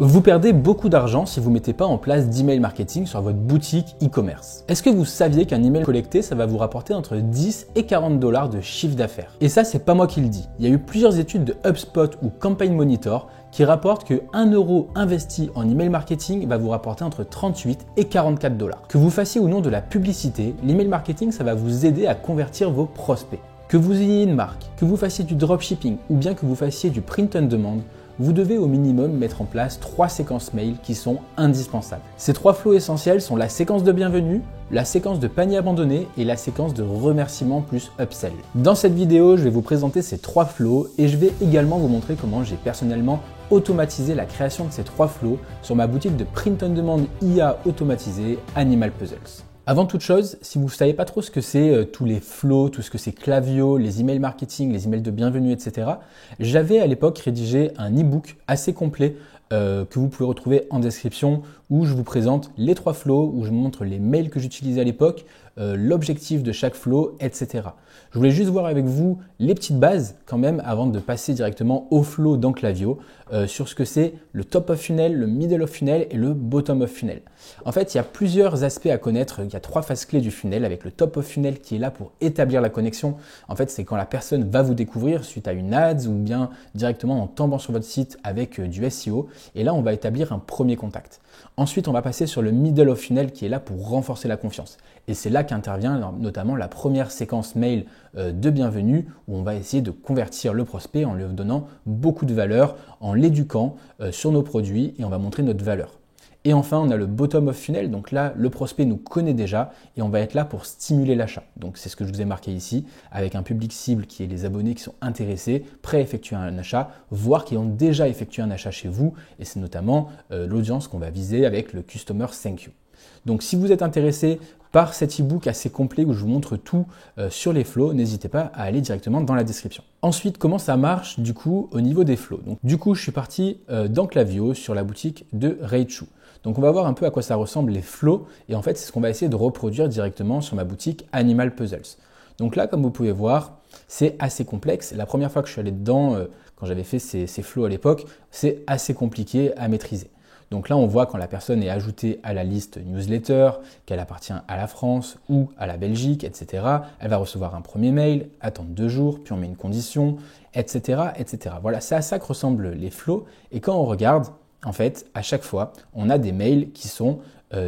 Vous perdez beaucoup d'argent si vous ne mettez pas en place d'email marketing sur votre boutique e-commerce. Est-ce que vous saviez qu'un email collecté, ça va vous rapporter entre 10 et 40 $ de chiffre d'affaires? Et ça, c'est pas moi qui le dis. Il y a eu plusieurs études de HubSpot ou Campaign Monitor qui rapportent que 1 € investi en email marketing va vous rapporter entre 38 et 44 $. Que vous fassiez ou non de la publicité, l'email marketing, ça va vous aider à convertir vos prospects. Que vous ayez une marque, que vous fassiez du dropshipping ou bien que vous fassiez du print on demand, vous devez au minimum mettre en place 3 séquences mail qui sont indispensables. Ces 3 flows essentiels sont la séquence de bienvenue, la séquence de panier abandonné et la séquence de remerciement plus upsell. Dans cette vidéo, je vais vous présenter ces 3 flows et je vais également vous montrer comment j'ai personnellement automatisé la création de ces 3 flows sur ma boutique de print on demand IA automatisée Animal Puzzles. Avant toute chose, si vous ne savez pas trop ce que c'est tous les flows, tout ce que c'est Klaviyo, les emails marketing, les emails de bienvenue, etc., j'avais à l'époque rédigé un e-book assez complet que vous pouvez retrouver en description où je vous présente les 3 flows, où je vous montre les mails que j'utilisais à l'époque, l'objectif de chaque flow, etc. Je voulais juste voir avec vous les petites bases quand même avant de passer directement au flow dans Klaviyo sur ce que c'est le top of funnel, le middle of funnel et le bottom of funnel. En fait, il y a plusieurs aspects à connaître. Il y a 3 phases clés du funnel avec le top of funnel qui est là pour établir la connexion. En fait, c'est quand la personne va vous découvrir suite à une ads ou bien directement en tombant sur votre site avec du SEO. Et là, on va établir un premier contact. Ensuite, on va passer sur le middle of funnel qui est là pour renforcer la confiance. Et c'est là qu'intervient notamment la première séquence mail de bienvenue où on va essayer de convertir le prospect en lui donnant beaucoup de valeur, en l'éduquant sur nos produits et on va montrer notre valeur. Et enfin, on a le bottom of funnel. Donc là, le prospect nous connaît déjà et on va être là pour stimuler l'achat. Donc c'est ce que je vous ai marqué ici avec un public cible qui est les abonnés qui sont intéressés, prêts à effectuer un achat, voire qui ont déjà effectué un achat chez vous. Et c'est notamment l'audience qu'on va viser avec le Customer Thank You. Donc si vous êtes intéressé par cet e-book assez complet où je vous montre tout sur les flows, n'hésitez pas à aller directement dans la description. Ensuite, comment ça marche du coup au niveau des flows? Donc du coup, je suis parti dans Klaviyo sur la boutique de Raichu. Donc on va voir un peu à quoi ça ressemble les flows et en fait c'est ce qu'on va essayer de reproduire directement sur ma boutique Animal Puzzles. Donc là, comme vous pouvez voir, c'est assez complexe. La première fois que je suis allé dedans, quand j'avais fait ces flows à l'époque, c'est assez compliqué à maîtriser. Donc là, on voit quand la personne est ajoutée à la liste newsletter, qu'elle appartient à la France ou à la Belgique, etc. Elle va recevoir un premier mail, attendre 2 jours, puis on met une condition, etc., etc. Voilà, c'est à ça que ressemblent les flows. Et quand on regarde, en fait, à chaque fois, on a des mails qui sont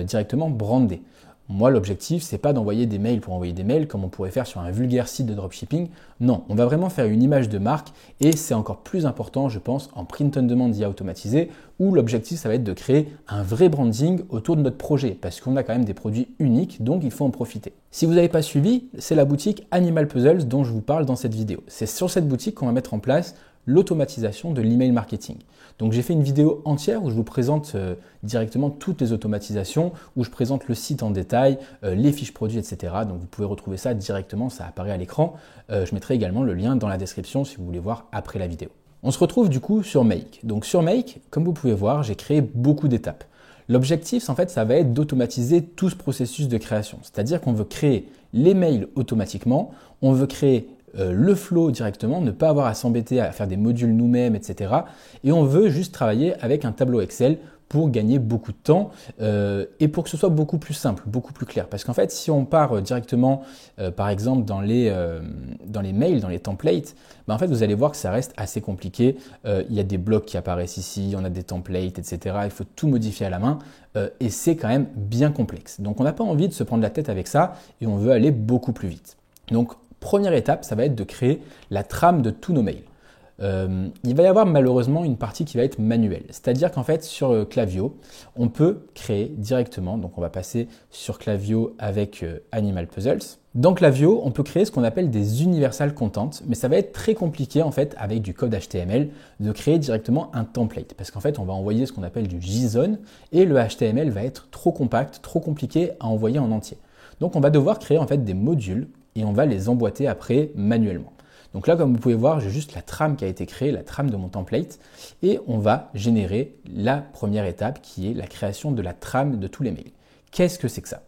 directement brandés. Moi, l'objectif, c'est pas d'envoyer des mails pour envoyer des mails comme on pourrait faire sur un vulgaire site de dropshipping. Non, on va vraiment faire une image de marque et c'est encore plus important, je pense, en print on demand IA automatisé où l'objectif, ça va être de créer un vrai branding autour de notre projet parce qu'on a quand même des produits uniques, donc il faut en profiter. Si vous n'avez pas suivi, c'est la boutique Animal Puzzles dont je vous parle dans cette vidéo. C'est sur cette boutique qu'on va mettre en place l'automatisation de l'email marketing. Donc j'ai fait une vidéo entière où je vous présente directement toutes les automatisations, où je présente le site en détail, les fiches produits, etc. Donc vous pouvez retrouver ça directement, ça apparaît à l'écran. Je mettrai également le lien dans la description si vous voulez voir après la vidéo. On se retrouve du coup sur Make. Donc sur Make, comme vous pouvez voir, j'ai créé beaucoup d'étapes. L'objectif, en fait, ça va être d'automatiser tout ce processus de création. C'est-à-dire qu'on veut créer les mails automatiquement, on veut créer le flow directement, ne pas avoir à s'embêter à faire des modules nous-mêmes, etc. Et on veut juste travailler avec un tableau Excel pour gagner beaucoup de temps et pour que ce soit beaucoup plus simple, beaucoup plus clair. Parce qu'en fait, si on part directement, par exemple, dans les mails, dans les templates, en fait, vous allez voir que ça reste assez compliqué. Il y a des blocs qui apparaissent ici, on a des templates, etc. Il faut tout modifier à la main et c'est quand même bien complexe. Donc, on n'a pas envie de se prendre la tête avec ça et on veut aller beaucoup plus vite. Donc, première étape, ça va être de créer la trame de tous nos mails. Il va y avoir malheureusement une partie qui va être manuelle. C'est-à-dire qu'en fait, sur Klaviyo, on peut créer directement. Donc, on va passer sur Klaviyo avec Animal Puzzles. Dans Klaviyo, on peut créer ce qu'on appelle des universal content, mais ça va être très compliqué en fait avec du code HTML de créer directement un template. Parce qu'en fait, on va envoyer ce qu'on appelle du JSON et le HTML va être trop compact, trop compliqué à envoyer en entier. Donc, on va devoir créer en fait des modules et on va les emboîter après manuellement. Donc là, comme vous pouvez voir, j'ai juste la trame qui a été créée, la trame de mon template, et on va générer la première étape qui est la création de la trame de tous les mails. Qu'est-ce que c'est que ça?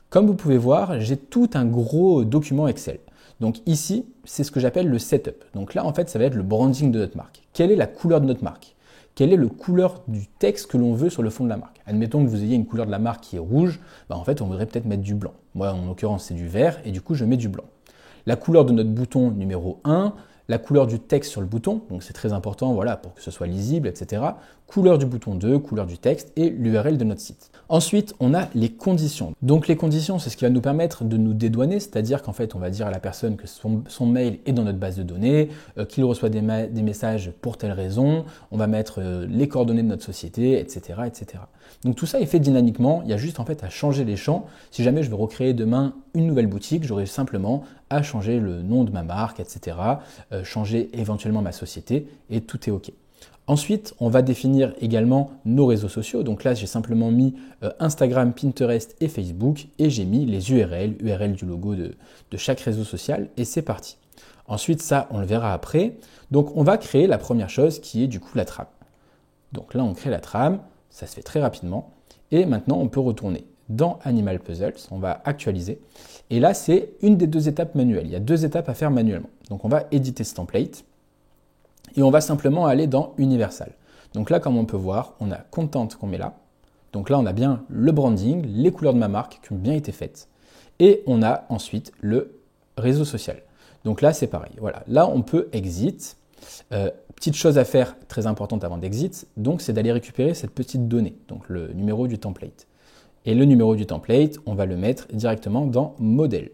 Comme vous pouvez voir, j'ai tout un gros document Excel. Donc ici, c'est ce que j'appelle le setup. Donc là, en fait, ça va être le branding de notre marque. Quelle est la couleur de notre marque? quelle est la couleur du texte que l'on veut sur le fond de la marque. Admettons que vous ayez une couleur de la marque qui est rouge, en fait on voudrait peut-être mettre du blanc. Moi en l'occurrence c'est du vert et du coup je mets du blanc. La couleur de notre bouton numéro 1, la couleur du texte sur le bouton, donc c'est très important voilà, pour que ce soit lisible, etc. Couleur du bouton 2, couleur du texte et l'URL de notre site. Ensuite, on a les conditions. Donc les conditions, c'est ce qui va nous permettre de nous dédouaner, c'est-à-dire qu'en fait, on va dire à la personne que son mail est dans notre base de données, qu'il reçoit des messages pour telle raison, on va mettre les coordonnées de notre société, etc., etc. Donc tout ça est fait dynamiquement, il y a juste en fait à changer les champs. Si jamais je veux recréer demain une nouvelle boutique, j'aurai simplement à changer le nom de ma marque, etc., changer éventuellement ma société et tout est OK. Ensuite, on va définir également nos réseaux sociaux. Donc là, j'ai simplement mis Instagram, Pinterest et Facebook et j'ai mis les URL du logo de chaque réseau social et c'est parti. Ensuite, ça, on le verra après. Donc, on va créer la première chose qui est du coup la trame. Donc là, on crée la trame, ça se fait très rapidement. Et maintenant, on peut retourner dans Animal Puzzles, on va actualiser. Et là, c'est une des deux étapes manuelles. Il y a deux étapes à faire manuellement. Donc, on va éditer ce template. Et on va simplement aller dans Universal. Donc là, comme on peut voir, on a Content qu'on met là. Donc là, on a bien le branding, les couleurs de ma marque qui ont bien été faites. Et on a ensuite le réseau social. Donc là, c'est pareil. Voilà. Là, on peut exit. Petite chose à faire très importante avant d'exit, donc c'est d'aller récupérer cette petite donnée, donc le numéro du template. Et le numéro du template, on va le mettre directement dans Modèle.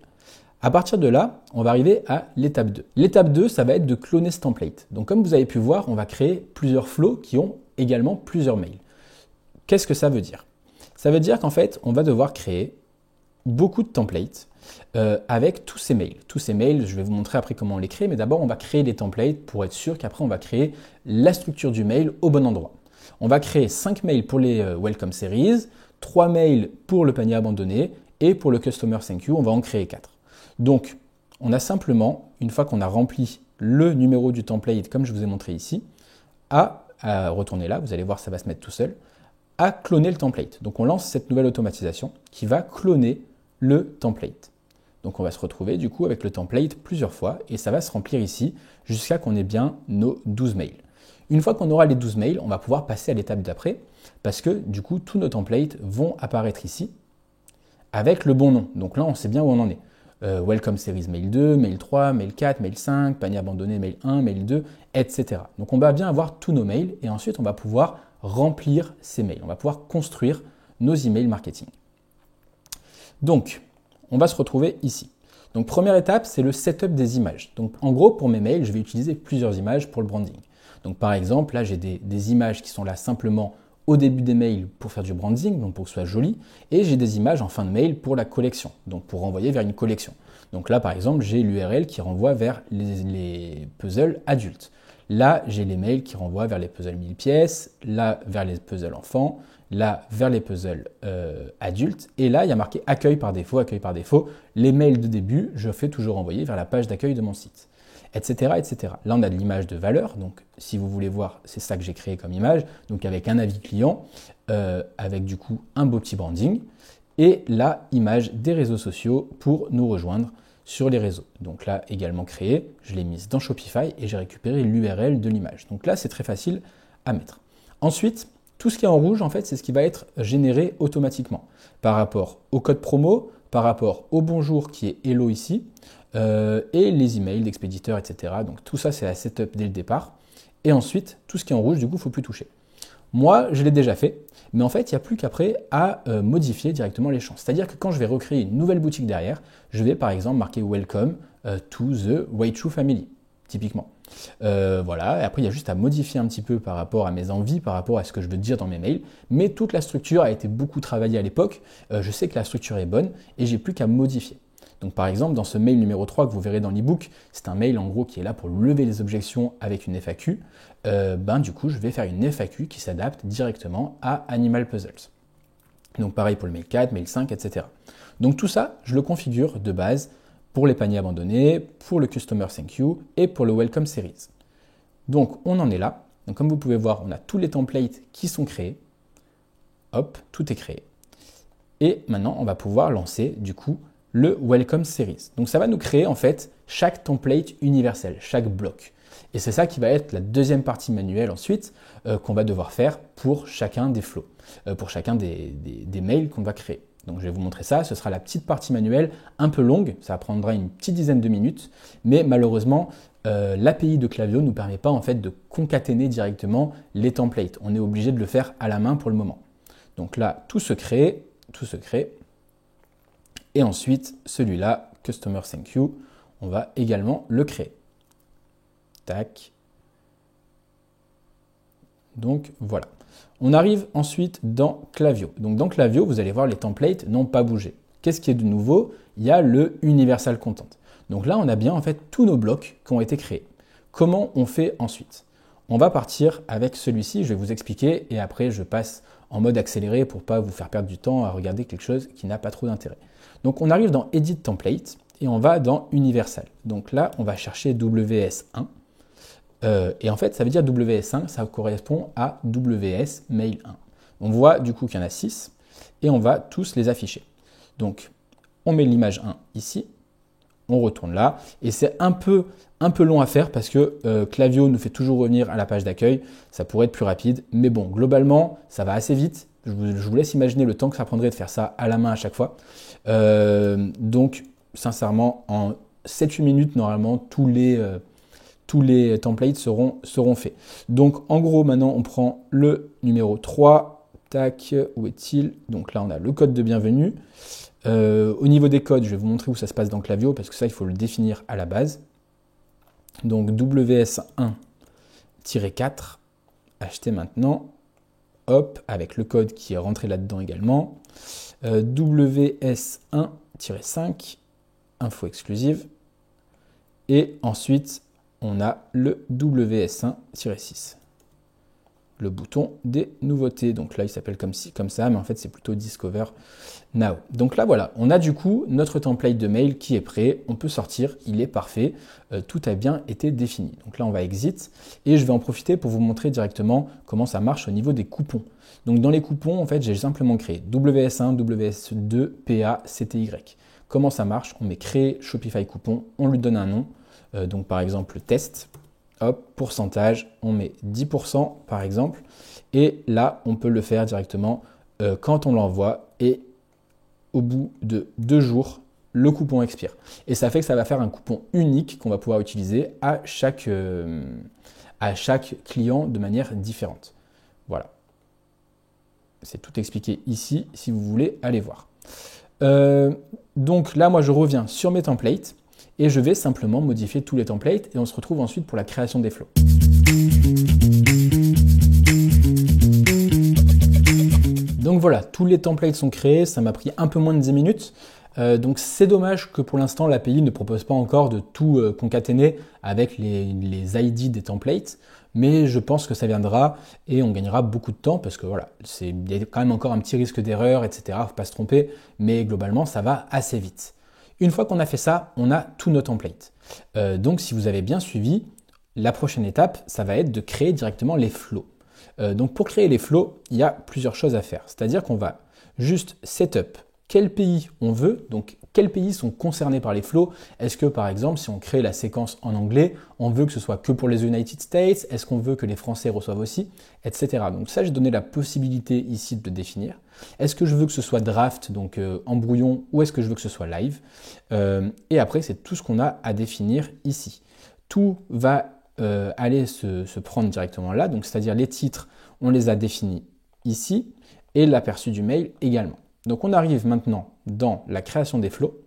À partir de là, on va arriver à l'étape 2. L'étape 2, ça va être de cloner ce template. Donc comme vous avez pu voir, on va créer plusieurs flows qui ont également plusieurs mails. Qu'est-ce que ça veut dire? Ça veut dire qu'en fait, on va devoir créer beaucoup de templates avec tous ces mails. Tous ces mails, je vais vous montrer après comment on les crée, mais d'abord, on va créer des templates pour être sûr qu'après, on va créer la structure du mail au bon endroit. On va créer 5 mails pour les Welcome Series, 3 mails pour le panier abandonné et pour le Customer Thank You, on va en créer 4. Donc, on a simplement, une fois qu'on a rempli le numéro du template, comme je vous ai montré ici, à retourner là, vous allez voir, ça va se mettre tout seul, à cloner le template. Donc, on lance cette nouvelle automatisation qui va cloner le template. Donc, on va se retrouver du coup avec le template plusieurs fois et ça va se remplir ici jusqu'à qu'on ait bien nos 12 mails. Une fois qu'on aura les 12 mails, on va pouvoir passer à l'étape d'après parce que du coup, tous nos templates vont apparaître ici avec le bon nom. Donc là, on sait bien où on en est. Welcome Series Mail 2, Mail 3, Mail 4, Mail 5, Panier abandonné Mail 1, Mail 2, etc. Donc on va bien avoir tous nos mails et ensuite on va pouvoir remplir ces mails. On va pouvoir construire nos emails marketing. Donc, on va se retrouver ici. Donc première étape, c'est le setup des images. Donc en gros, pour mes mails, je vais utiliser plusieurs images pour le branding. Donc par exemple, là j'ai des images qui sont là simplement au début des mails pour faire du branding, donc pour que ce soit joli, et j'ai des images en fin de mail pour la collection, donc pour renvoyer vers une collection. Donc là, par exemple, j'ai l'URL qui renvoie vers les puzzles adultes. Là, j'ai les mails qui renvoient vers les puzzles 1000 pièces, là, vers les puzzles enfants, là, vers les puzzles adultes, et là, il y a marqué accueil par défaut, accueil par défaut. Les mails de début, je fais toujours renvoyer vers la page d'accueil de mon site. Etc., etc. Là, on a de l'image de valeur. Donc, si vous voulez voir, c'est ça que j'ai créé comme image. Donc, avec un avis client, avec du coup un beau petit branding. Et là, image des réseaux sociaux pour nous rejoindre sur les réseaux. Donc là, également créé. Je l'ai mise dans Shopify et j'ai récupéré l'URL de l'image. Donc là, c'est très facile à mettre. Ensuite, tout ce qui est en rouge, en fait, c'est ce qui va être généré automatiquement par rapport au code promo, par rapport au bonjour qui est hello ici, et les emails d'expéditeurs, etc. Donc tout ça, c'est la setup dès le départ. Et ensuite, tout ce qui est en rouge, du coup, il ne faut plus toucher. Moi, je l'ai déjà fait, mais en fait, il n'y a plus qu'après à modifier directement les champs. C'est-à-dire que quand je vais recréer une nouvelle boutique derrière, je vais par exemple marquer Welcome to the Weichu Family, typiquement. Voilà, et après, il y a juste à modifier un petit peu par rapport à mes envies, par rapport à ce que je veux dire dans mes mails. Mais toute la structure a été beaucoup travaillée à l'époque. Je sais que la structure est bonne et j'ai plus qu'à modifier. Donc par exemple, dans ce mail numéro 3 que vous verrez dans l'ebook, c'est un mail en gros qui est là pour lever les objections avec une FAQ. Du coup, je vais faire une FAQ qui s'adapte directement à Animal Puzzles. Donc pareil pour le mail 4, mail 5, etc. Donc tout ça, je le configure de base pour les paniers abandonnés, pour le Customer Thank You et pour le Welcome Series. Donc on en est là. Donc comme vous pouvez voir, on a tous les templates qui sont créés. Hop, tout est créé. Et maintenant, on va pouvoir lancer du coup le Welcome Series. Donc ça va nous créer en fait chaque template universel, chaque bloc. Et c'est ça qui va être la deuxième partie manuelle ensuite qu'on va devoir faire pour chacun des flows, pour chacun des mails qu'on va créer. Donc je vais vous montrer ça, ce sera la petite partie manuelle un peu longue, ça prendra une petite dizaine de minutes, mais malheureusement l'API de Klaviyo ne nous permet pas en fait de concaténer directement les templates. On est obligé de le faire à la main pour le moment. Donc là, tout se crée. Et ensuite, celui-là, Customer Thank You, on va également le créer. Tac. Donc voilà. On arrive ensuite dans Klaviyo. Donc dans Klaviyo, vous allez voir les templates n'ont pas bougé. Qu'est-ce qui est de nouveau? Il y a le Universal Content. Donc là, on a bien en fait tous nos blocs qui ont été créés. Comment on fait ensuite? On va partir avec celui-ci, je vais vous expliquer et après je passe en mode accéléré pour ne pas vous faire perdre du temps à regarder quelque chose qui n'a pas trop d'intérêt. Donc on arrive dans Edit Template et on va dans Universal. Donc là, on va chercher WS1. Et en fait, ça veut dire WS1, ça correspond à WS Mail 1. On voit du coup qu'il y en a 6 et on va tous les afficher. Donc, on met l'image 1 ici, on retourne là et c'est un peu long à faire parce que Klaviyo nous fait toujours revenir à la page d'accueil. Ça pourrait être plus rapide, mais bon, globalement, ça va assez vite. Je vous laisse imaginer le temps que ça prendrait de faire ça à la main à chaque fois. Donc, sincèrement, en 7-8 minutes, normalement, tous les templates seront faits. Donc, en gros, maintenant, on prend le numéro 3. Tac, où est-il? Donc là, on a le code de bienvenue. Au niveau des codes, je vais vous montrer où ça se passe dans Klaviyo, parce que ça, il faut le définir à la base. Donc, WS1-4, acheter maintenant. Hop, avec le code qui est rentré là-dedans également. WS1-5, info exclusive. Et ensuite, on a le WS1-6, le bouton des nouveautés. Donc là, il s'appelle comme ça, mais en fait, c'est plutôt Discover Now. Donc là, voilà, on a du coup notre template de mail qui est prêt. On peut sortir, il est parfait. Tout a bien été défini. Donc là, on va exit et je vais en profiter pour vous montrer directement comment ça marche au niveau des coupons. Donc dans les coupons, en fait, j'ai simplement créé WS1, WS2, PA, CTY. Comment ça marche? On met créer Shopify coupon, on lui donne un nom. Donc par exemple test, hop, pourcentage, on met 10% par exemple, et là on peut le faire directement quand on l'envoie et au bout de 2 jours, le coupon expire. Et ça fait que ça va faire un coupon unique qu'on va pouvoir utiliser à chaque client de manière différente. Voilà. C'est tout expliqué ici si vous voulez aller voir. Donc là, moi je reviens sur mes templates. Et je vais simplement modifier tous les templates et on se retrouve ensuite pour la création des flows. Donc voilà, tous les templates sont créés, ça m'a pris un peu moins de 10 minutes. Donc c'est dommage que pour l'instant l'API ne propose pas encore de tout concaténer avec les ID des templates, mais je pense que ça viendra et on gagnera beaucoup de temps parce que voilà, il y a quand même encore un petit risque d'erreur, etc. Faut pas se tromper, mais globalement ça va assez vite. Une fois qu'on a fait ça, on a tous nos templates. Donc si vous avez bien suivi, la prochaine étape, ça va être de créer directement les flows. Donc pour créer les flows, il y a plusieurs choses à faire. C'est-à-dire qu'on va juste setup quel pays on veut, donc quels pays sont concernés par les flows. Est-ce que par exemple, si on crée la séquence en anglais, on veut que ce soit que pour les United States, est-ce qu'on veut que les Français reçoivent aussi, etc. Donc ça, j'ai donné la possibilité ici de le définir. Est-ce que je veux que ce soit draft, donc en brouillon, ou est-ce que je veux que ce soit live? Et après, c'est tout ce qu'on a à définir ici. Tout va aller se prendre directement là, donc c'est-à-dire les titres, on les a définis ici, et l'aperçu du mail également. Donc on arrive maintenant dans la création des flows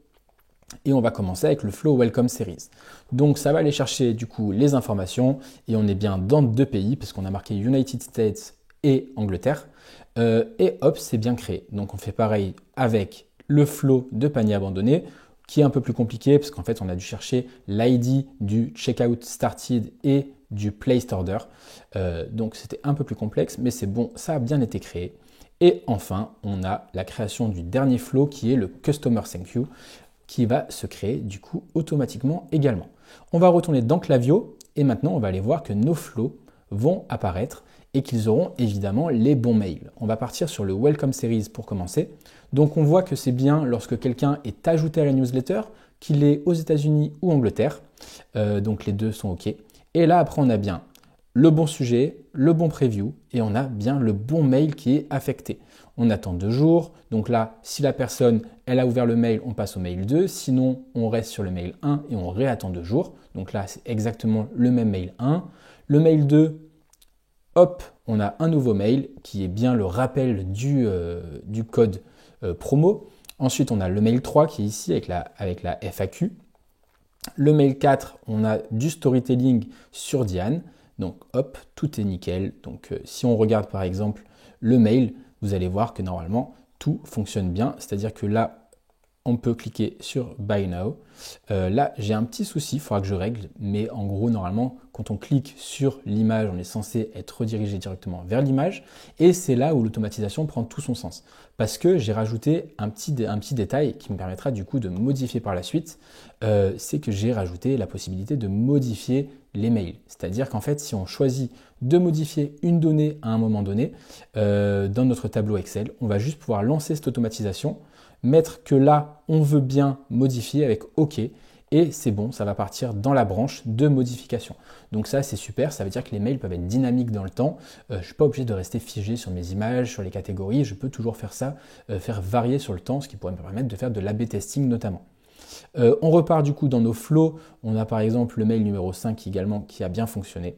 et on va commencer avec le flow Welcome Series. Donc ça va aller chercher du coup les informations et on est bien dans 2 pays parce qu'on a marqué United States et Angleterre et hop, c'est bien créé. Donc on fait pareil avec le flow de panier abandonné qui est un peu plus compliqué parce qu'en fait on a dû chercher l'ID du checkout started et du placed order. Donc c'était un peu plus complexe mais c'est bon, ça a bien été créé. Et enfin, on a la création du dernier flow qui est le Customer Thank You qui va se créer du coup automatiquement également. On va retourner dans Klaviyo et maintenant on va aller voir que nos flows vont apparaître et qu'ils auront évidemment les bons mails. On va partir sur le Welcome Series pour commencer. Donc on voit que c'est bien lorsque quelqu'un est ajouté à la newsletter, qu'il est aux États-Unis ou Angleterre. Donc les deux sont OK. Et là, après, on a bien le bon sujet, le bon preview et on a bien le bon mail qui est affecté. On attend 2 jours. Donc là, si la personne, elle a ouvert le mail, on passe au mail 2. Sinon, on reste sur le mail 1 et on réattend 2 jours. Donc là, c'est exactement le même mail 1. Le mail 2, hop, on a un nouveau mail qui est bien le rappel du code promo. Ensuite, on a le mail 3 qui est ici avec la FAQ. Le mail 4, on a du storytelling sur Diane. Donc hop, tout est nickel. Donc si on regarde par exemple le mail, vous allez voir que normalement tout fonctionne bien. C'est-à-dire que là, on peut cliquer sur Buy Now. Là, j'ai un petit souci, il faudra que je règle. Mais en gros, normalement, quand on clique sur l'image, on est censé être redirigé directement vers l'image. Et c'est là où l'automatisation prend tout son sens. Parce que j'ai rajouté un petit détail qui me permettra du coup de modifier par la suite. C'est que j'ai rajouté la possibilité de modifier les mails. C'est-à-dire qu'en fait, si on choisit de modifier une donnée à un moment donné, dans notre tableau Excel, on va juste pouvoir lancer cette automatisation, mettre que là, on veut bien modifier avec OK, et c'est bon, ça va partir dans la branche de modification. Donc ça, c'est super, ça veut dire que les mails peuvent être dynamiques dans le temps. Je ne suis pas obligé de rester figé sur mes images, sur les catégories, je peux toujours faire ça, faire varier sur le temps, ce qui pourrait me permettre de faire de l'A/B testing notamment. On repart du coup dans nos flows. On a par exemple le mail numéro 5 également qui a bien fonctionné.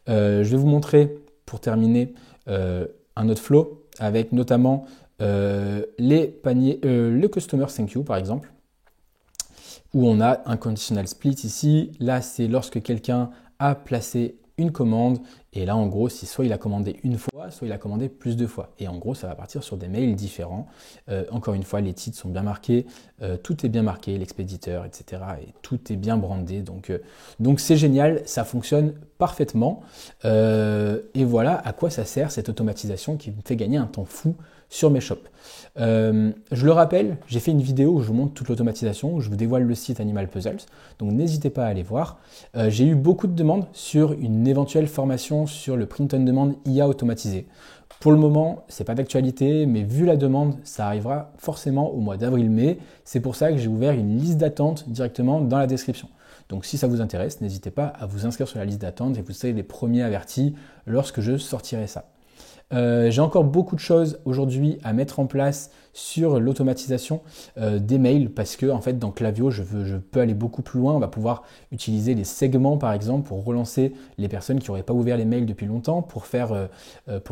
Je vais vous montrer pour terminer un autre flow avec notamment les paniers, le Customer Thank You par exemple, où on a un conditional split ici. Là, c'est lorsque quelqu'un a placé une commande. Et là, en gros, c'est soit il a commandé une fois, soit il a commandé plus de fois. Et en gros, ça va partir sur des mails différents. Encore une fois, les titres sont bien marqués, tout est bien marqué, l'expéditeur, etc. Et tout est bien brandé. Donc c'est génial, ça fonctionne parfaitement. Et voilà à quoi ça sert cette automatisation qui me fait gagner un temps fou sur mes shops. Je le rappelle, j'ai fait une vidéo où je vous montre toute l'automatisation, où je vous dévoile le site Animal Puzzles. Donc n'hésitez pas à aller voir. J'ai eu beaucoup de demandes sur une éventuelle formation sur le print on demand IA automatisé. Pour le moment, ce n'est pas d'actualité, mais vu la demande, ça arrivera forcément au mois d'avril-mai. C'est pour ça que j'ai ouvert une liste d'attente directement dans la description. Donc si ça vous intéresse, n'hésitez pas à vous inscrire sur la liste d'attente et vous serez les premiers avertis lorsque je sortirai ça. J'ai encore beaucoup de choses aujourd'hui à mettre en place sur l'automatisation des mails parce que en fait dans Klaviyo je peux aller beaucoup plus loin. On va pouvoir utiliser les segments par exemple pour relancer les personnes qui n'auraient pas ouvert les mails depuis longtemps, pour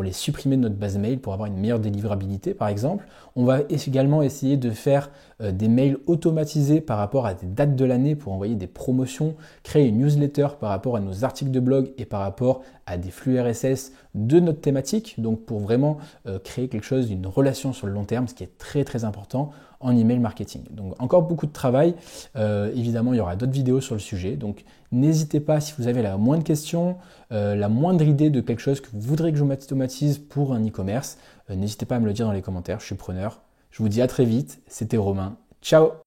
les supprimer de notre base mail, pour avoir une meilleure délivrabilité par exemple. On va également essayer de faire des mails automatisés par rapport à des dates de l'année pour envoyer des promotions, créer une newsletter par rapport à nos articles de blog et par rapport à des flux RSS de notre thématique. Donc pour vraiment créer quelque chose, d'une relation sur le long terme, ce qui est très très important en email marketing. Donc encore beaucoup de travail. Évidemment, il y aura d'autres vidéos sur le sujet. Donc n'hésitez pas si vous avez la moindre question, la moindre idée de quelque chose que vous voudrez que je automatise pour un e-commerce. N'hésitez pas à me le dire dans les commentaires, je suis preneur. Je vous dis à très vite. C'était Romain. Ciao!